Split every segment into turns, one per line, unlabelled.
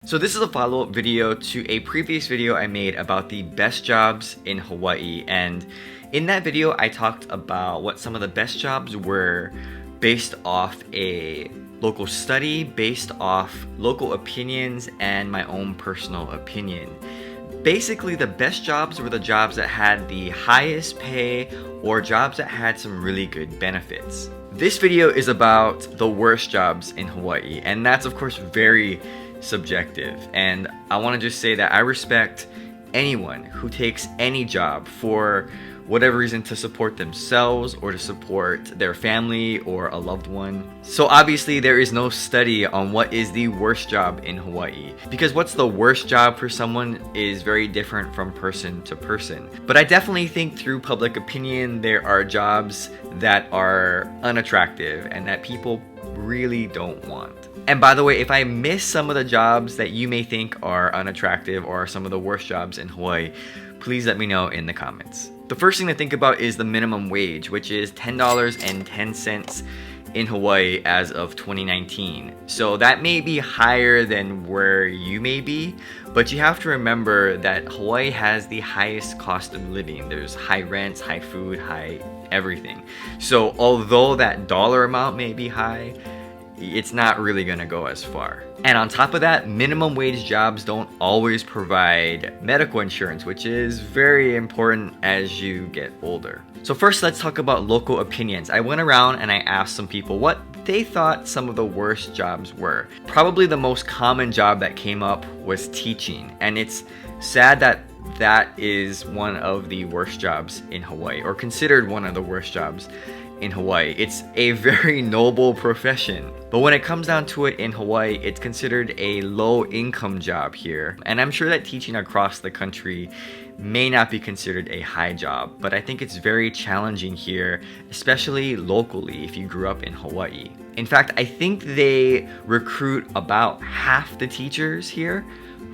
So this is a follow-up video to a previous video I made about the best jobs in Hawaii, and in that video I talked about what some of the best jobs were based off a local study, based off local opinions, and my own personal opinion. Basically, the best jobs were the jobs that had the highest pay or jobs that had some really good benefits. This video is about the worst jobs in Hawaii, and that's of course very subjective. And I want to just say that I respect anyone who takes any job for whatever reason, to support themselves or to support their family or a loved one. So obviously there is no study on what is the worst job in Hawaii, because what's the worst job for someone is very different from person to person. But I definitely think through public opinion there are jobs that are unattractive and that people really don't want. And by the way, if I miss some of the jobs that you may think are unattractive or are some of the worst jobs in Hawaii, please let me know in the comments. The first thing to think about is the minimum wage, which is $10.10 in Hawaii as of 2019. So that may be higher than where you may be, but you have to remember that Hawaii has the highest cost of living. There's high rents, high food, high everything. So although that dollar amount may be high, it's not really gonna go as far. And on top of that, minimum wage jobs don't always provide medical insurance, which is very important as you get older. So first, let's talk about local opinions. I went around and I asked some people what they thought some of the worst jobs were. Probably the most common job that came up was teaching, and it's sad that that is one of the worst jobs in Hawaii, or considered one of the worst jobs in Hawaii. It's a very noble profession, but when it comes down to it in Hawaii, it's considered a low income job here. And I'm sure that teaching across the country may not be considered a high job, but I think it's very challenging here, especially locally if you grew up in Hawaii. In fact, I think they recruit about half the teachers here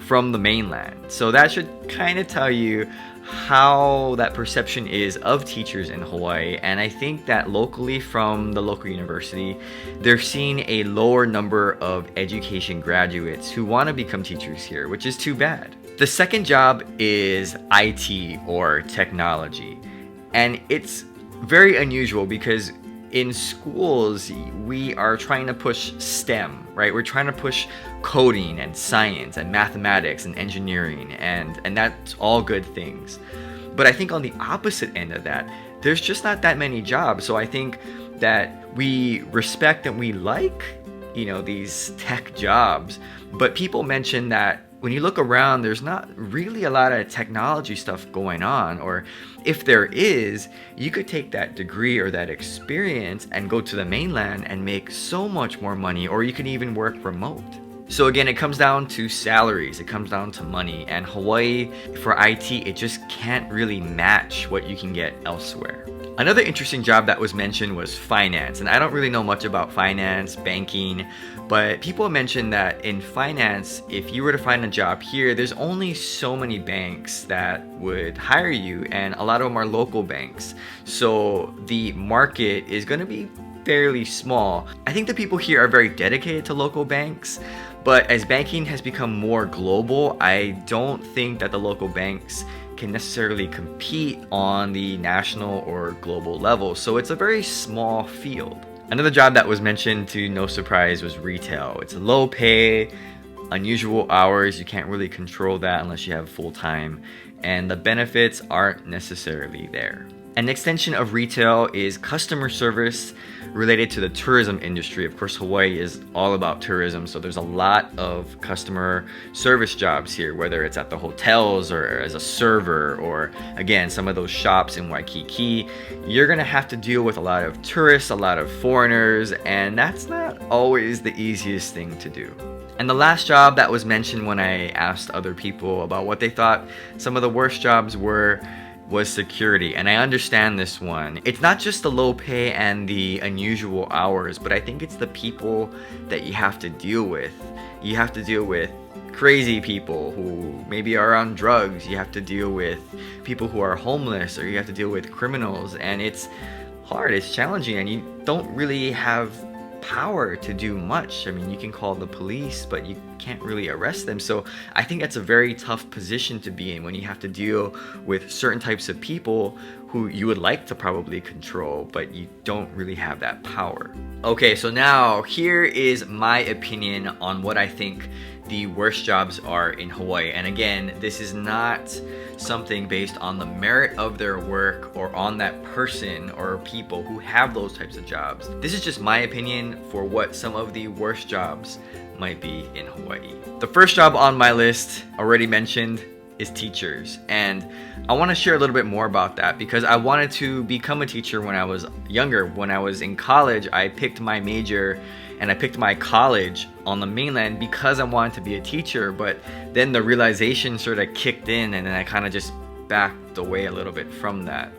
from the mainland. So that should kind of tell you how that perception is of teachers in Hawaii. And I think that locally from the local university, they're seeing a lower number of education graduates who want to become teachers here, which is too bad. The second job is IT or technology. And it's very unusual because in schools, we are trying to push STEM, right? We're trying to push coding and science and mathematics and engineering, and that's all good things. But I think on the opposite end of that, there's just not that many jobs. So I think that we respect and we like, these tech jobs, but people mention that when you look around, there's not really a lot of technology stuff going on, or if there is, you could take that degree or that experience and go to the mainland and make so much more money, or you can even work remote. So again, it comes down to salaries, it comes down to money, and Hawaii for IT, it just can't really match what you can get elsewhere. Another interesting job that was mentioned was finance, and I don't really know much about finance, banking, but people mentioned that in finance, if you were to find a job here, there's only so many banks that would hire you, and a lot of them are local banks. So the market is going to be fairly small. I think the people here are very dedicated to local banks, but as banking has become more global, I don't think that the local banks can necessarily compete on the national or global level. So it's a very small field. Another job that was mentioned, to no surprise, was retail. It's low pay, unusual hours. You can't really control that unless you have full time, and the benefits aren't necessarily there. An extension of retail is customer service related to the tourism industry. Of course, Hawaii is all about tourism, so there's a lot of customer service jobs here, whether it's at the hotels or as a server, or again, some of those shops in Waikiki. You're gonna have to deal with a lot of tourists, a lot of foreigners, and that's not always the easiest thing to do. And the last job that was mentioned when I asked other people about what they thought some of the worst jobs were was security. And I understand this one. It's not just the low pay and the unusual hours, but I think it's the people that you have to deal with. You have to deal with crazy people who maybe are on drugs. You have to deal with people who are homeless, or you have to deal with criminals. And it's hard, it's challenging, and you don't really have power to do much. I mean, you can call the police, but you can't really arrest them. So I think that's a very tough position to be in when you have to deal with certain types of people who you would like to probably control, but you don't really have that power. Okay, so now here is my opinion on what I think the worst jobs are in Hawaii. And again, this is not something based on the merit of their work or on that person or people who have those types of jobs. This is just my opinion for what some of the worst jobs might be in Hawaii. The first job on my list, already mentioned, is teachers. And I want to share a little bit more about that because I wanted to become a teacher when I was younger. When I was in college, I picked my major and I picked my college on the mainland because I wanted to be a teacher, but then the realization sort of kicked in and then I kind of just backed away a little bit from that.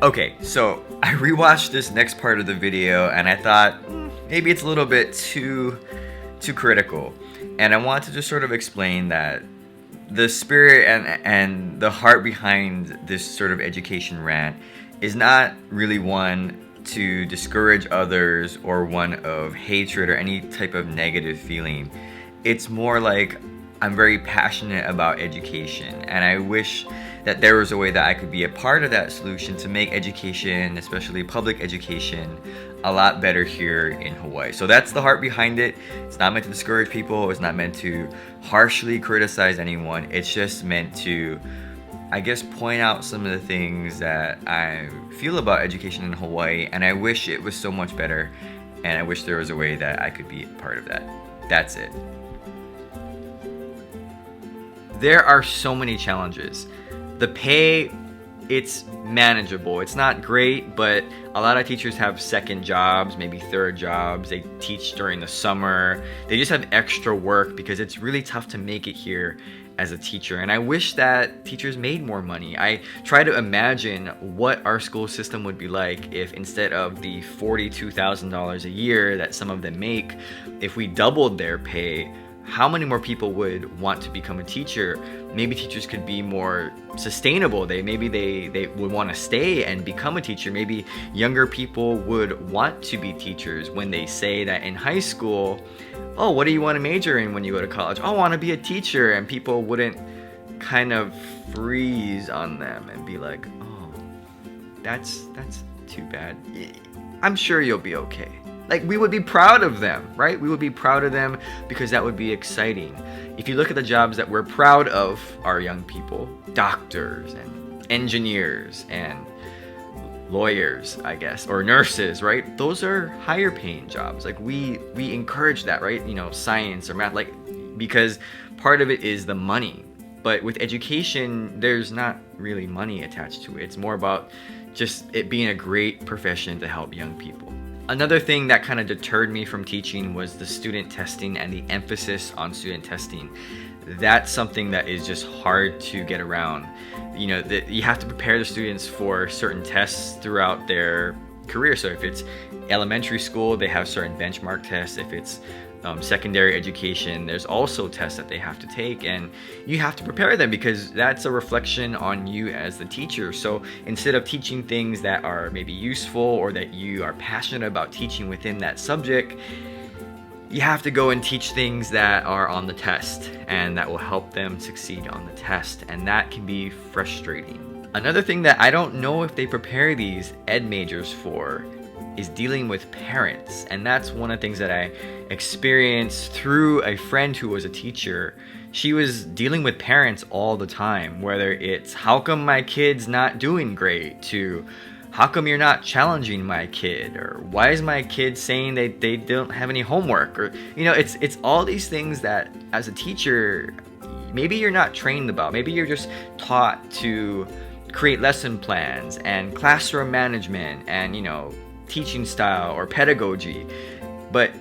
Okay, so I rewatched this next part of the video and I thought maybe it's a little bit too critical. And I want to just sort of explain that the spirit and the heart behind this sort of education rant is not really one to discourage others or one of hatred or any type of negative feeling. It's more like I'm very passionate about education and I wish that there was a way that I could be a part of that solution to make education, especially public education, a lot better here in Hawaii. So that's the heart behind it. It's not meant to discourage people. It's not meant to harshly criticize anyone. It's just meant to, I guess, point out some of the things that I feel about education in Hawaii, and I wish it was so much better, and I wish there was a way that I could be a part of that. That's it. There are so many challenges. The pay, it's manageable. It's not great, but a lot of teachers have second jobs, maybe third jobs. They teach during the summer. They just have extra work because it's really tough to make it here as a teacher. And I wish that teachers made more money. I try to imagine what our school system would be like if instead of the $42,000 a year that some of them make, if we doubled their pay, how many more people would want to become a teacher? Maybe teachers could be more sustainable. Maybe they would want to stay and become a teacher. Maybe younger people would want to be teachers when they say that in high school, oh, what do you want to major in when you go to college? Oh, I want to be a teacher. And people wouldn't kind of freeze on them and be like, oh, that's too bad. I'm sure you'll be okay. Like, we would be proud of them, right? We would be proud of them because that would be exciting. If you look at the jobs that we're proud of, our young people, doctors and engineers and lawyers, I guess, or nurses, right? Those are higher paying jobs. Like, we encourage that, right? You know, science or math, like, because part of it is the money. But with education, there's not really money attached to it. It's more about just it being a great profession to help young people. Another thing that kind of deterred me from teaching was the student testing and the emphasis on student testing. That's something that is just hard to get around. You know, you have to prepare the students for certain tests throughout their career. So if it's elementary school, they have certain benchmark tests. If it's secondary education, there's also tests that they have to take, and you have to prepare them because that's a reflection on you as the teacher. So instead of teaching things that are maybe useful or that you are passionate about teaching within that subject, you have to go and teach things that are on the test and that will help them succeed on the test, and that can be frustrating. Another thing that I don't know if they prepare these ed majors for is dealing with parents. And that's one of the things that I experienced through a friend who was a teacher. She was dealing with parents all the time, whether it's how come my kid's not doing great to how come you're not challenging my kid, or why is my kid saying they don't have any homework, or you know, it's all these things that as a teacher maybe you're not trained about. Maybe you're just taught to create lesson plans and classroom management and, you know, teaching style or pedagogy. But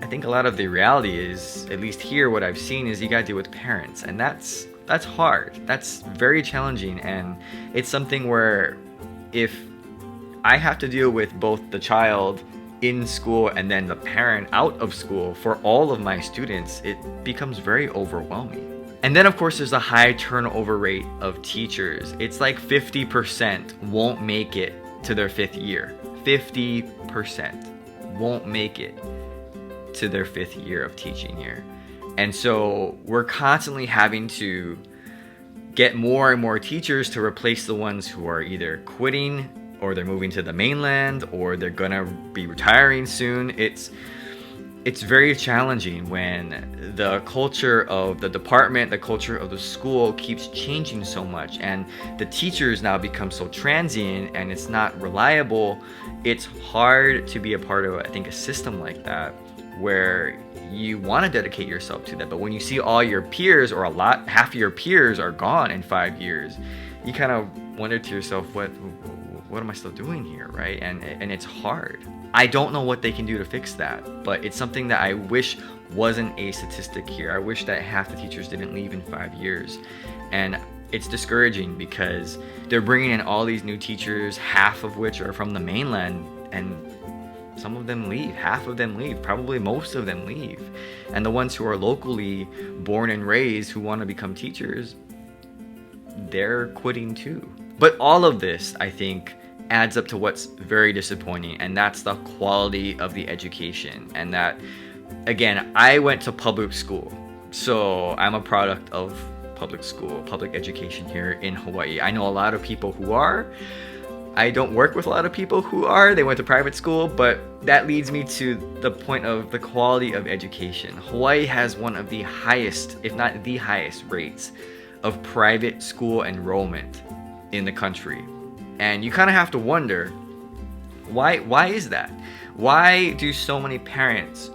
I think a lot of the reality is, at least here, what I've seen is you gotta deal with parents, and that's hard. That's very challenging, and it's something where if I have to deal with both the child in school and then the parent out of school for all of my students, it becomes very overwhelming. And then of course there's a high turnover rate of teachers. It's like 50% won't make it to their 5th year. 50%. won't make it to their 5th year of teaching here. And so we're constantly having to get more and more teachers to replace the ones who are either quitting, or they're moving to the mainland, or they're gonna be retiring soon. It's very challenging when the culture of the department, the culture of the school keeps changing so much, and the teachers now become so transient and it's not reliable. It's hard to be a part of, I think, a system like that where you want to dedicate yourself to that, but when you see all your peers, or half of your peers are gone in 5 years, you kind of wonder to yourself, what am I still doing here, right? And it's hard. I don't know what they can do to fix that, but it's something that I wish wasn't a statistic here. I wish that half the teachers didn't leave in 5 years. And it's discouraging because they're bringing in all these new teachers, half of which are from the mainland, and some of them leave, half of them leave, probably most of them leave. And the ones who are locally born and raised who want to become teachers, they're quitting too. But all of this, I think, adds up to what's very disappointing, and that's the quality of the education. And that, again, I went to public school, so I'm a product of public school, public education here in Hawaii. I know a lot of people who are. I don't work with a lot of people who are. They went to private school, but that leads me to the point of the quality of education. Hawaii has one of the highest, if not the highest, rates of private school enrollment in the country. And you kind of have to wonder, why is that? Why do so many parents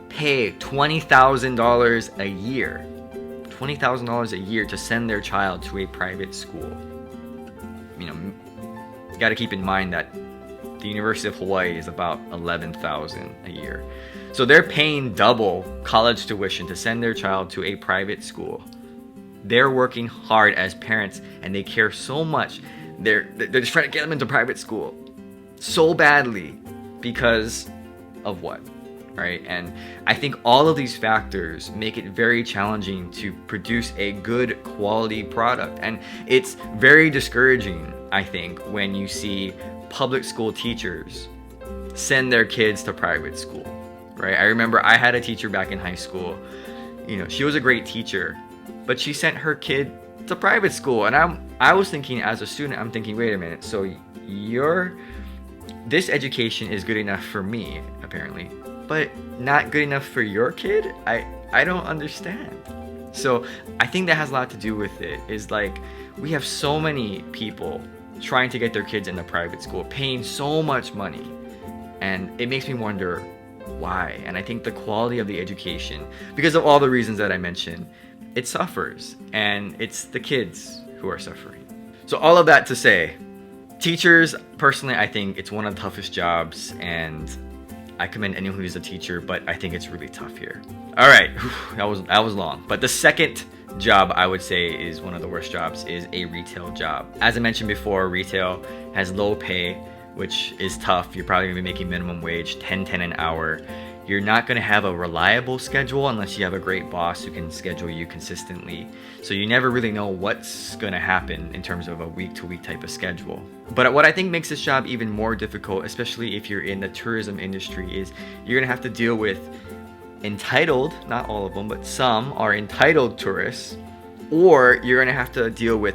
pay $20,000 a year? $20,000 a year to send their child to a private school. You know, you got to keep in mind that the University of Hawaii is about $11,000 a year. So they're paying double college tuition to send their child to a private school. They're working hard as parents, and they care so much. They're just trying to get them into private school so badly because of what? Right? And I think all of these factors make it very challenging to produce a good quality product. And it's very discouraging, I think, when you see public school teachers send their kids to private school, right? I remember I had a teacher back in high school. You know, she was a great teacher, but she sent her kid to private school. And I was thinking, as a student, I'm thinking, wait a minute, so this education is good enough for me, apparently, but not good enough for your kid? I don't understand. So I think that has a lot to do with it, is like, we have so many people trying to get their kids into private school, paying so much money, and it makes me wonder why. And I think the quality of the education, because of all the reasons that I mentioned, it suffers, and it's the kids who are suffering. So all of that to say, teachers, personally, I think it's one of the toughest jobs, and I commend anyone who's a teacher, but I think it's really tough here. All right, that was long. But the second job I would say is one of the worst jobs is a retail job. As I mentioned before, retail has low pay, which is tough. You're probably gonna be making minimum wage, $10 an hour. You're not gonna have a reliable schedule unless you have a great boss who can schedule you consistently. So you never really know what's gonna happen in terms of a week-to-week type of schedule. But what I think makes this job even more difficult, especially if you're in the tourism industry, is you're gonna have to deal with entitled, not all of them, but some are entitled tourists, or you're gonna have to deal with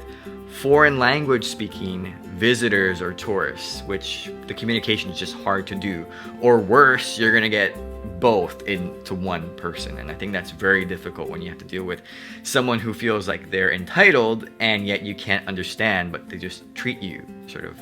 foreign language speaking visitors or tourists, which the communication is just hard to do. Or worse, you're gonna get both into one person. And I think that's very difficult when you have to deal with someone who feels like they're entitled and yet you can't understand, but they just treat you sort of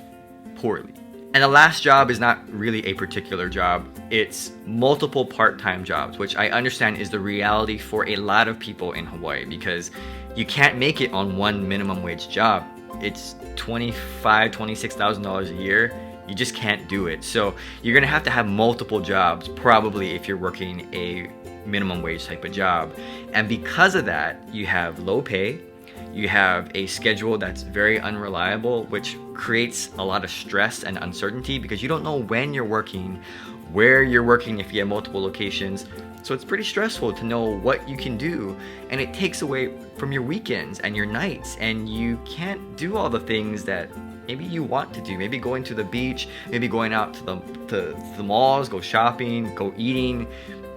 poorly. And the last job is not really a particular job. It's multiple part-time jobs, which I understand is the reality for a lot of people in Hawaii, because you can't make it on one minimum wage job. It's $25,000, $26,000 a year. You just can't do it. So you're gonna have to have multiple jobs, probably, if you're working a minimum wage type of job. And because of that, you have low pay, you have a schedule that's very unreliable, which creates a lot of stress and uncertainty because you don't know when you're working, where you're working if you have multiple locations. So it's pretty stressful to know what you can do, and it takes away from your weekends and your nights, and you can't do all the things that maybe you want to do. Maybe going to the beach, maybe going out to the malls, go shopping, go eating.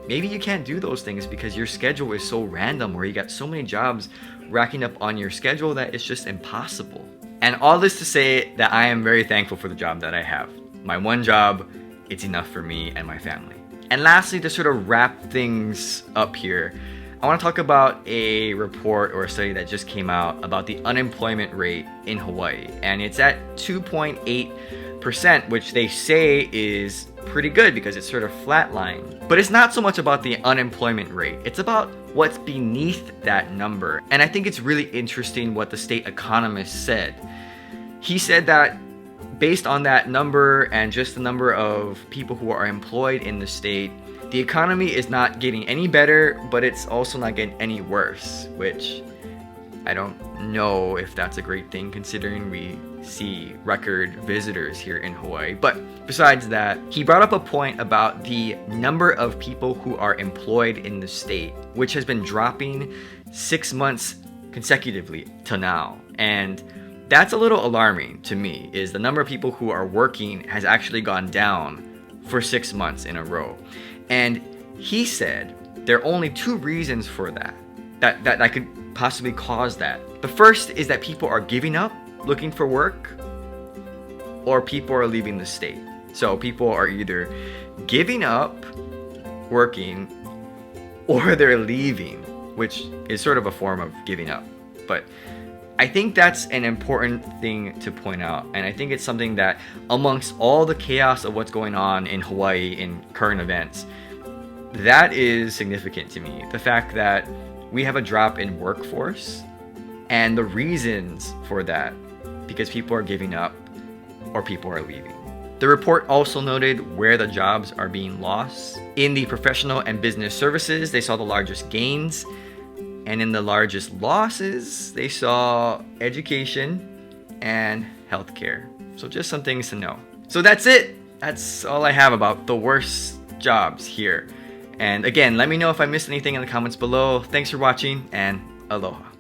Maybe you can't do those things because your schedule is so random, where you got so many jobs racking up on your schedule that it's just impossible. And all this to say that I am very thankful for the job that I have. My one job, it's enough for me and my family. And lastly, to sort of wrap things up here, I want to talk about a report or a study that just came out about the unemployment rate in Hawaii. And it's at 2.8%, which they say is pretty good because it's sort of flatlined. But it's not so much about the unemployment rate. It's about what's beneath that number. And I think it's really interesting what the state economist said. He said that based on that number and just the number of people who are employed in the state, the economy is not getting any better, but it's also not getting any worse, which I don't know if that's a great thing considering we see record visitors here in Hawaii. But besides that, he brought up a point about the number of people who are employed in the state, which has been dropping 6 months consecutively to now. And that's a little alarming to me, is the number of people who are working has actually gone down for 6 months in a row. And he said there are only two reasons for that could possibly cause that. The first is that people are giving up looking for work, or people are leaving the state. So people are either giving up working or they're leaving, which is sort of a form of giving up. But I think that's an important thing to point out, and I think it's something that amongst all the chaos of what's going on in Hawaii in current events, that is significant to me. The fact that we have a drop in workforce and the reasons for that, because people are giving up or people are leaving. The report also noted where the jobs are being lost. In the professional and business services, they saw the largest gains. And in the largest losses, they saw education and healthcare. So just some things to know. So that's it. That's all I have about the worst jobs here. And again, let me know if I missed anything in the comments below. Thanks for watching, and aloha.